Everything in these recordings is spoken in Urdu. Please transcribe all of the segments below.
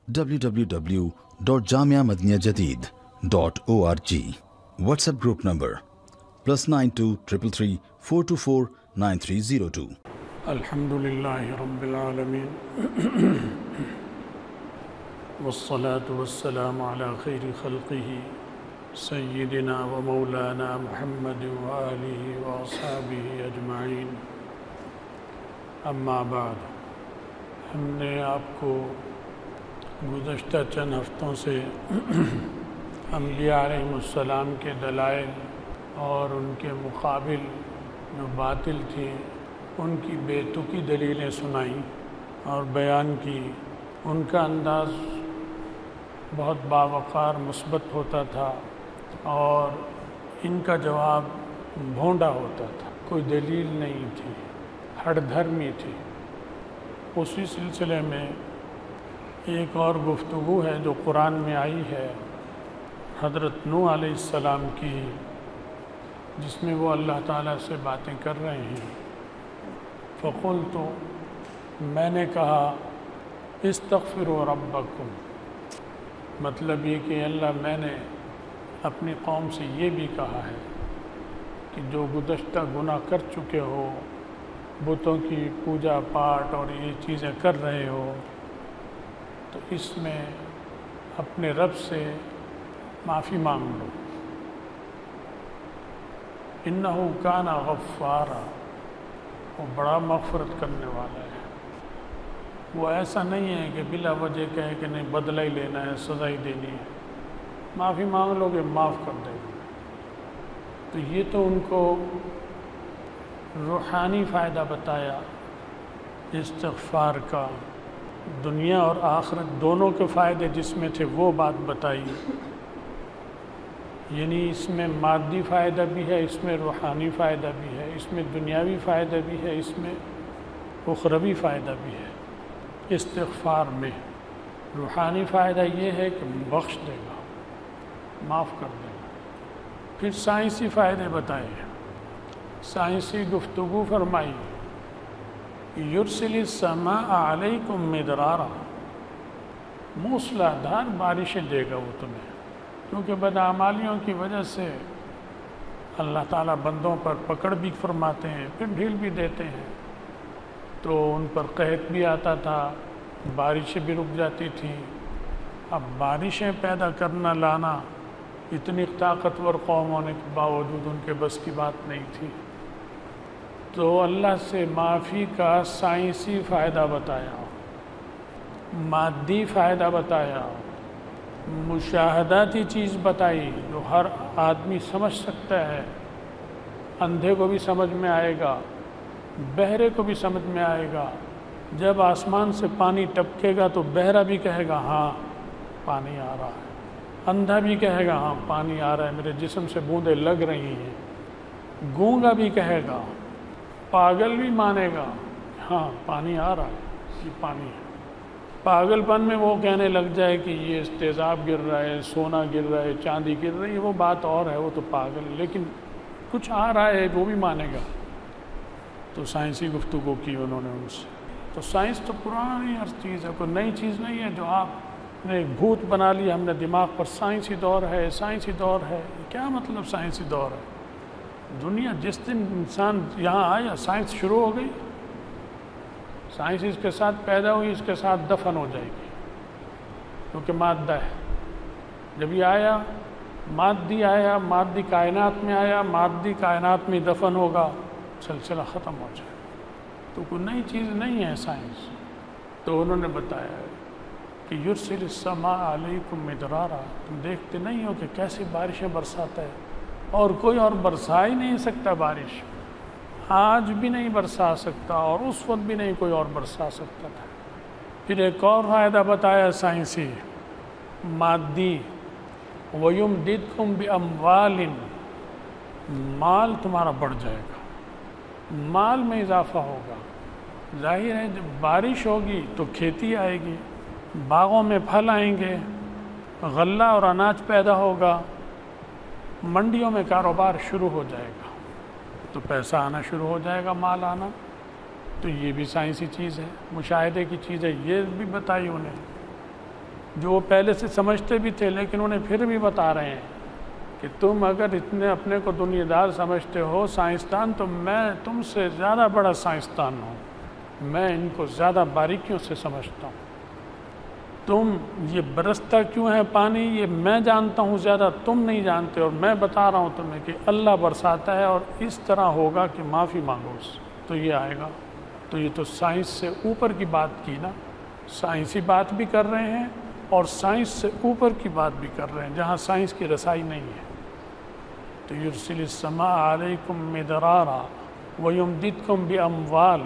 www.jamiamadiniyajadid.org. WhatsApp group number +92 333 424 9302. الحمدللہ رب العالمین والصلاة والسلام على خیر خلقہ سیدنا و مولانا محمد وآلہ واصحابہ اجمعین. اما بعد، ہم نے آپ کو گزشتہ چند ہفتوں سے انبیاء علیہم السلام کے دلائل اور ان کے مقابل جو باطل تھی ان کی بے تکی دلیلیں سنائیں اور بیان کی. ان کا انداز بہت باوقار مثبت ہوتا تھا اور ان کا جواب بھونڈا ہوتا تھا، کوئی دلیل نہیں تھی، ہٹ دھرمی تھی. اسی سلسلے میں ایک اور گفتگو ہے جو قرآن میں آئی ہے حضرت نوح علیہ السلام کی، جس میں وہ اللہ تعالیٰ سے باتیں کر رہے ہیں. فقلت، میں نے کہا، استغفروا ربکم، مطلب یہ کہ اللہ میں نے اپنی قوم سے یہ بھی کہا ہے کہ جو گزشتہ گناہ کر چکے ہو، بتوں کی پوجا پاٹ اور یہ چیزیں کر رہے ہو، تو اس میں اپنے رب سے معافی مانگ لو. انہ کان غفارا، وہ بڑا مغفرت کرنے والا ہے. وہ ایسا نہیں ہے کہ بلا وجہ کہے کہ نہیں بدلہ ہی لینا ہے، سزا ہی دینی ہے. معافی مانگ لو گے معاف کر دے گا. تو یہ تو ان کو روحانی فائدہ بتایا استغفار کا، دنیا اور آخرت دونوں کے فائدے جس میں تھے وہ بات بتائی. یعنی اس میں مادی فائدہ بھی ہے، اس میں روحانی فائدہ بھی ہے، اس میں دنیاوی فائدہ بھی ہے، اس میں اخروی فائدہ بھی ہے. استغفار میں روحانی فائدہ یہ ہے کہ بخش دے گا، معاف کر دے گا. پھر سائنسی فائدے بتائے، سائنسی گفتگو فرمائی. یرسل السماء علیکم مدرارا، موسلا دھار بارشیں دے گا وہ تمہیں، کیونکہ بدعمالیوں کی وجہ سے اللہ تعالیٰ بندوں پر پکڑ بھی فرماتے ہیں، پھر ڈھیل بھی دیتے ہیں. تو ان پر قحط بھی آتا تھا، بارشیں بھی رک جاتی تھیں. اب بارشیں پیدا کرنا لانا اتنی طاقتور قوم ہونے کے باوجود ان کے بس کی بات نہیں تھی. تو اللہ سے معافی کا سائنسی فائدہ بتایا، مادی فائدہ بتایا، مشاہداتی چیز بتائی جو ہر آدمی سمجھ سکتا ہے. اندھے کو بھی سمجھ میں آئے گا، بہرے کو بھی سمجھ میں آئے گا. جب آسمان سے پانی ٹپکے گا تو بہرا بھی کہے گا ہاں پانی آ رہا ہے، اندھا بھی کہے گا ہاں پانی آ رہا ہے، میرے جسم سے بوندیں لگ رہی ہیں. گونگا بھی کہے گا، پاگل بھی مانے گا ہاں پانی آ رہا ہے، یہ پانی ہے. پاگل پن میں وہ کہنے لگ جائے کہ یہ تیزاب گر رہا ہے، سونا گر رہا ہے، چاندی گر رہی ہے، وہ بات اور ہے، وہ تو پاگل ہے. لیکن کچھ آ رہا ہے وہ بھی مانے گا. تو سائنسی گفتگو کی انہوں نے ان سے. تو سائنس تو پرانی ہر چیز ہے، کوئی نئی چیز نہیں ہے جو آپ نے ایک بھوت بنا لیا ہم نے دماغ پر. سائنسی دور ہے، سائنسی دور ہے. کیا مطلب سائنسی دور ہے؟ دنیا جس دن انسان یہاں آیا سائنس شروع ہو گئی. سائنس اس کے ساتھ پیدا ہوئی، اس کے ساتھ دفن ہو جائے گی، کیونکہ مادہ ہے. جب یہ آیا مادی آیا، مادی کائنات میں آیا، مادی کائنات میں دفن ہوگا، سلسلہ ختم ہو جائے. تو کوئی نئی چیز نہیں ہے سائنس. تو انہوں نے بتایا کہ یرسل السماء علیکم مدرارا، تم دیکھتے نہیں ہو کہ کیسی بارشیں برساتا ہے، اور کوئی اور برسا ہی نہیں سکتا بارش. آج بھی نہیں برسا سکتا اور اس وقت بھی نہیں کوئی اور برسا سکتا تھا. پھر ایک اور فائدہ بتایا سائنسی مادی، وَيُمْدِدْكُمْ بِأَمْوَالٍ، مال تمہارا بڑھ جائے گا، مال میں اضافہ ہوگا. ظاہر ہے جب بارش ہوگی تو کھیتی آئے گی، باغوں میں پھل آئیں گے، غلہ اور اناج پیدا ہوگا، منڈیوں میں کاروبار شروع ہو جائے گا، تو پیسہ آنا شروع ہو جائے گا، مال آنا. تو یہ بھی سائنسی چیز ہے، مشاہدے کی چیز ہے، یہ بھی بتائی انہیں. جو وہ پہلے سے سمجھتے بھی تھے، لیکن انہیں پھر بھی بتا رہے ہیں کہ تم اگر اتنے اپنے کو دنیا دار سمجھتے ہو، سائنسدان، تو میں تم سے زیادہ بڑا سائنسدان ہوں، میں ان کو زیادہ باریکیوں سے سمجھتا ہوں۔ تم یہ برستا کیوں ہے پانی، یہ میں جانتا ہوں زیادہ، تم نہیں جانتے، اور میں بتا رہا ہوں تمہیں کہ اللہ برساتا ہے، اور اس طرح ہوگا کہ معافی مانگو اس تو یہ آئے گا۔ تو یہ تو سائنس سے اوپر کی بات کی نا، سائنسی بات بھی کر رہے ہیں اور سائنس سے اوپر کی بات بھی کر رہے ہیں جہاں سائنس کی رسائی نہیں ہے۔ تو یرسل السماء علیکم مدرارا ویمددکم باموال،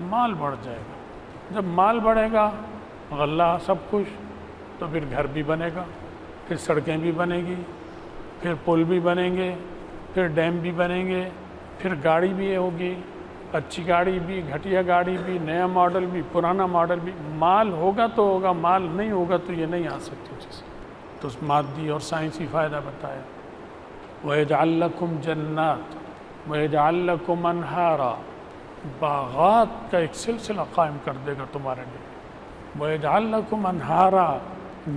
مال بڑھ جائے گا۔ جب مال بڑھے گا، غلہ سب کچھ، تو پھر گھر بھی بنے گا، پھر سڑکیں بھی بنے گی، پھر پل بھی بنیں گے، پھر ڈیم بھی بنیں گے، پھر گاڑی بھی ہوگی، اچھی گاڑی بھی، گھٹیا گاڑی بھی، نیا ماڈل بھی، پرانا ماڈل بھی۔ مال ہوگا تو ہوگا، مال نہیں ہوگا تو یہ نہیں آ سکتی چیز۔ تو اس مادی اور سائنسی فائدہ بتایا۔ وَيَجْعَلْ لَكُمْ جَنَّاتٍ وَيَجْعَلْ لَكُمْ أَنْهَارًا، باغات کا ایک سلسلہ قائم کر دے گا تمہارے لیے۔ وَيَجْعَلْ لَكُمْ أَنْهَارًا،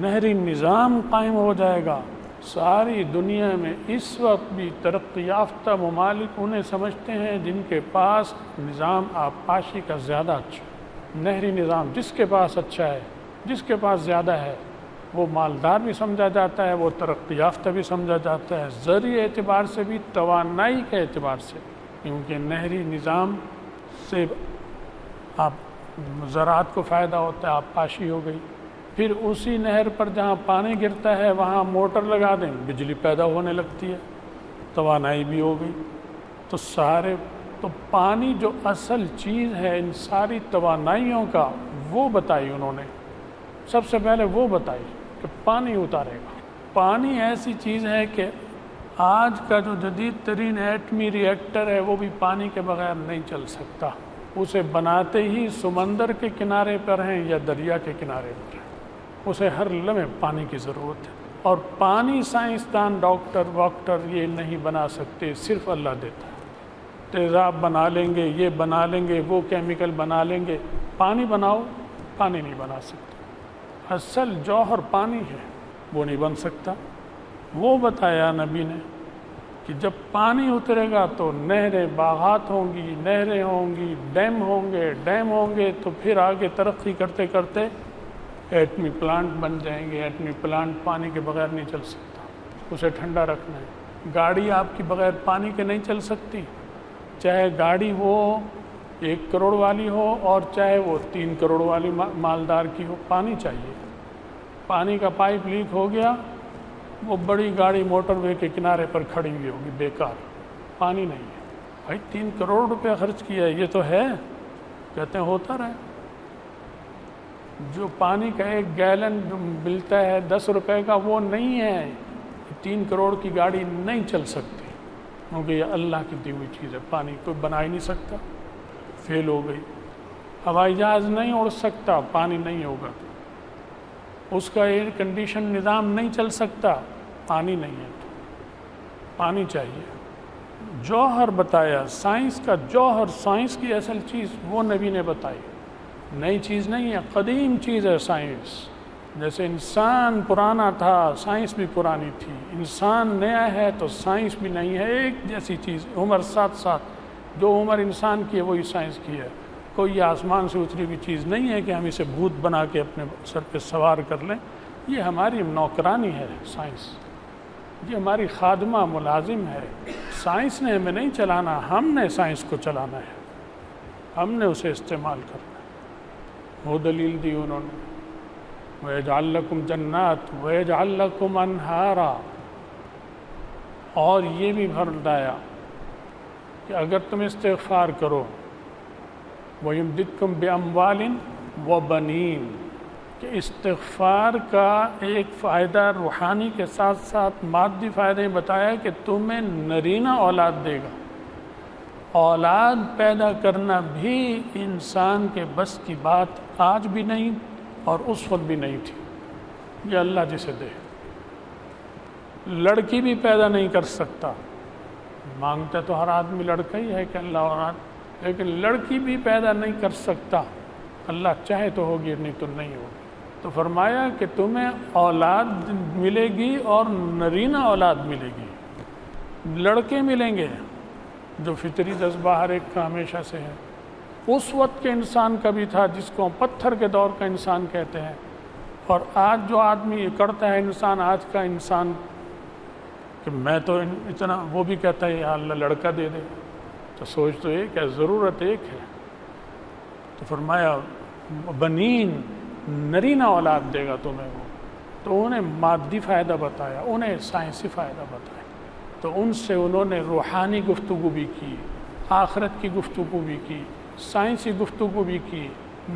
نہری نظام قائم ہو جائے گا۔ ساری دنیا میں اس وقت بھی ترقی یافتہ ممالک انہیں سمجھتے ہیں جن کے پاس نظام آبپاشی کا زیادہ اچھا ہے۔ نہری نظام جس کے پاس اچھا ہے، جس کے پاس زیادہ ہے، وہ مالدار بھی سمجھا جاتا ہے، وہ ترقی یافتہ بھی سمجھا جاتا ہے، زرعی اعتبار سے بھی، توانائی کے اعتبار سے، کیونکہ نہری نظام سے آپ زراعت کو فائدہ ہوتا ہے، آبپاشی ہو گئی۔ پھر اسی نہر پر جہاں پانی گرتا ہے وہاں موٹر لگا دیں، بجلی پیدا ہونے لگتی ہے، توانائی بھی ہو گئی۔ تو پانی جو اصل چیز ہے ان ساری توانائیوں کا، وہ بتائی انہوں نے، سب سے پہلے وہ بتائی کہ پانی اتارے گا۔ پانی ایسی چیز ہے کہ آج کا جو جدید ترین ایٹمی ری ایکٹر ہے وہ بھی پانی کے بغیر نہیں چل سکتا۔ اسے بناتے ہی سمندر کے کنارے پر ہیں یا دریا کے کنارے پر ہیں، اسے ہر لمحے پانی کی ضرورت ہے۔ اور پانی سائنسدان، ڈاکٹر واکٹر یہ نہیں بنا سکتے، صرف اللہ دیتا ہے۔ تیزاب بنا لیں گے، یہ بنا لیں گے، وہ کیمیکل بنا لیں گے، پانی بناؤ، پانی نہیں بنا سکتے۔ اصل جوہر پانی ہے، وہ نہیں بن سکتا۔ وہ بتایا نبی نے کہ جب پانی اترے گا تو نہریں، باغات ہوں گی، نہریں ہوں گی، ڈیم ہوں گے، تو پھر آگے ترقی کرتے کرتے ایٹمی پلانٹ بن جائیں گے۔ ایٹمی پلانٹ پانی کے بغیر نہیں چل سکتا، اسے ٹھنڈا رکھنا ہے۔ گاڑی آپ کی بغیر پانی کے نہیں چل سکتی، چاہے گاڑی وہ 1 کروڑ والی ہو اور چاہے وہ 3 کروڑ والی مالدار کی ہو، پانی چاہیے۔ پانی کا پائپ لیک ہو گیا، وہ بڑی گاڑی موٹر وے کے کنارے پر کھڑی ہوئی ہوگی، بیکار، پانی نہیں ہے۔ بھائی 3 کروڑ روپے خرچ کیا ہے، یہ تو ہے، کہتے ہیں ہوتا رہے۔ جو پانی کا 1 گیلن جو ملتا ہے 10 روپے کا، وہ نہیں ہے۔ 3 کروڑ کی گاڑی نہیں چل سکتی، کیونکہ یہ اللہ کی دی ہوئی چیز ہے۔ پانی کوئی بنا ہی نہیں سکتا، فیل ہو گئی۔ ہوائی جہاز نہیں اڑ سکتا، پانی نہیں ہوگا۔ اس کا ایئر کنڈیشن نظام نہیں چل سکتا، پانی نہیں ہے۔ تو پانی چاہیے۔ جوہر بتایا، سائنس کا جوہر، سائنس کی اصل چیز وہ نبی نے بتائی، نئی چیز نہیں ہے، قدیم چیز ہے سائنس۔ جیسے انسان پرانا تھا، سائنس بھی پرانی تھی۔ انسان نیا ہے تو سائنس بھی نہیں ہے، ایک جیسی چیز، عمر ساتھ جو عمر انسان کی ہے وہی سائنس کی ہے۔ کوئی آسمان سے اتری ہوئی چیز نہیں ہے کہ ہم اسے بھوت بنا کے اپنے سر پہ سوار کر لیں۔ یہ ہماری نوکرانی ہے سائنس، یہ ہماری خادمہ ملازم ہے۔ سائنس نے ہمیں نہیں چلانا، ہم نے سائنس کو چلانا ہے، ہم نے اسے استعمال کرنا ہے۔ وہ دلیل دی انہوں نے، وَيَجْعَلْ لَكُمْ جَنَّاتٍ وَيَجْعَلْ لَكُمْ أَنْهَارًا، اور یہ بھی بتایا کہ اگر تم استغفار کرو، وَيُمْدِدْكُمْ بِأَمْوَالٍ وَبَنِينَ، کہ استغفار کا ایک فائدہ روحانی کے ساتھ ساتھ مادی فائدے بتایا کہ تمہیں نرینہ اولاد دے گا۔ اولاد پیدا کرنا بھی انسان کے بس کی بات آج بھی نہیں اور اس وقت بھی نہیں تھی، یہ اللہ جسے دے۔ لڑکی بھی پیدا نہیں کر سکتا، مانگتا تو ہر آدمی لڑکا ہی ہے کہ اللہ اولاد، لیکن لڑکی بھی پیدا نہیں کر سکتا، اللہ چاہے تو ہوگی نہیں تو نہیں ہوگی۔ تو فرمایا کہ تمہیں اولاد ملے گی اور نرینہ اولاد ملے گی، لڑکے ملیں گے جو فطری جذبہ ہر ایک کا ہمیشہ سے ہے۔ اس وقت کے انسان کا بھی تھا جس کو پتھر کے دور کا انسان کہتے ہیں، اور آج جو آدمی یہ کرتا ہے انسان، آج کا انسان کہ میں تو اتنا، وہ بھی کہتا ہے یا اللہ لڑکا دے دے، تو سوچ تو ایک ہے، ضرورت ایک ہے۔ تو فرمایا بنین، نرینہ اولاد دے گا تمہیں وہ، تو انہیں مادی فائدہ بتایا، انہیں سائنسی فائدہ بتایا، تو ان سے انہوں نے روحانی گفتگو بھی کی، آخرت کی گفتگو بھی کی، سائنسی گفتگو بھی کی،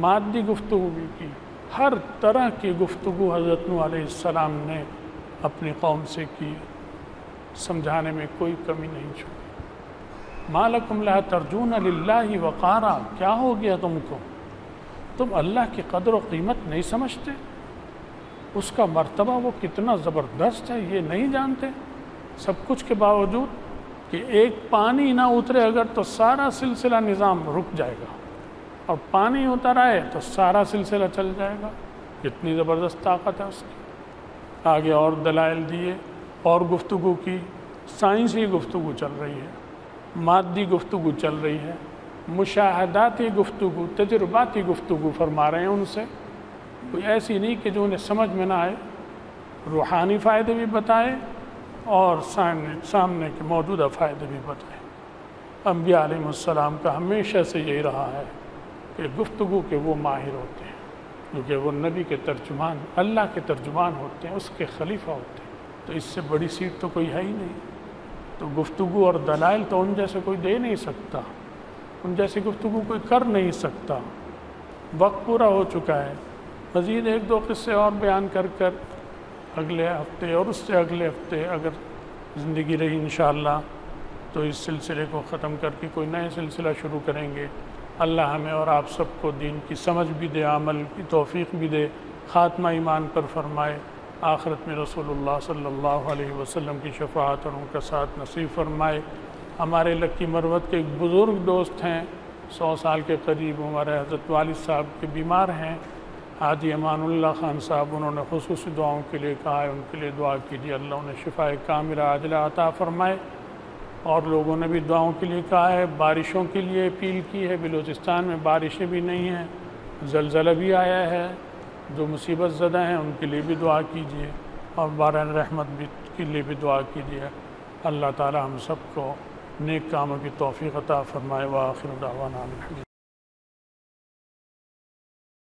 مادی گفتگو بھی کی، ہر طرح کی گفتگو حضرت نوح علیہ السلام نے اپنی قوم سے کی، سمجھانے میں کوئی کمی نہیں چھوڑی۔ ما لکم لا ترجون للہ وقارا، کیا ہو گیا تم کو؟ تم اللہ کی قدر و قیمت نہیں سمجھتے؟ اس کا مرتبہ وہ کتنا زبردست ہے یہ نہیں جانتے؟ سب کچھ کے باوجود کہ ایک پانی نہ اترے اگر تو سارا سلسلہ نظام رک جائے گا، اور پانی اتر آئے تو سارا سلسلہ چل جائے گا۔ کتنی زبردست طاقت ہے اس کی۔ آگے اور دلائل دیے اور گفتگو کی، سائنسی گفتگو چل رہی ہے، مادی گفتگو چل رہی ہے، مشاہداتی گفتگو، تجرباتی گفتگو فرما رہے ہیں ان سے، کوئی ایسی نہیں کہ جو انہیں سمجھ میں نہ آئے، روحانی فائدے بھی بتائے اور سامنے کے موجودہ فائدے بھی بتائے۔ انبیاء علیہ السلام کا ہمیشہ سے یہی رہا ہے کہ گفتگو کے وہ ماہر ہوتے ہیں، کیونکہ وہ نبی کے ترجمان، اللہ کے ترجمان ہوتے ہیں، اس کے خلیفہ ہوتے ہیں، تو اس سے بڑی سیٹ تو کوئی ہے ہی نہیں۔ تو گفتگو اور دلائل تو ان جیسے کوئی دے نہیں سکتا، ان جیسی گفتگو کوئی کر نہیں سکتا۔ وقت پورا ہو چکا ہے، مزید ایک دو قصے اور بیان کر اگلے ہفتے اور اس سے اگلے ہفتے اگر زندگی رہی انشاءاللہ تو اس سلسلے کو ختم کر کے کوئی نئے سلسلہ شروع کریں گے۔ اللہ ہمیں اور آپ سب کو دین کی سمجھ بھی دے، عمل کی توفیق بھی دے، خاتمہ ایمان پر فرمائے، آخرت میں رسول اللہ صلی اللہ علیہ وسلم کی شفاعت اور ان کا ساتھ نصیب فرمائے۔ ہمارے لکی مروت کے ایک بزرگ دوست ہیں، 100 سال کے قریب، ہمارے حضرت والد صاحب کے بیمار ہیں، حاجی امان اللہ خان صاحب، انہوں نے خصوصی دعاؤں کے لیے کہا ہے، ان کے لیے دعا کیجیے، اللہ انہیں شفاء کاملہ عاجلہ عطا فرمائے۔ اور لوگوں نے بھی دعاؤں کے لیے کہا ہے، بارشوں کے لیے اپیل کی ہے، بلوچستان میں بارشیں بھی نہیں ہیں، زلزلہ بھی آیا ہے، جو مصیبت زدہ ہیں ان کے لیے بھی دعا کیجیے، اور باران رحمت بھی کے لیے بھی دعا کیجیے۔ اللہ تعالی ہم سب کو نیک کاموں کی توفیق عطا فرمائے۔ وآخر دعوانا الحمد للہ۔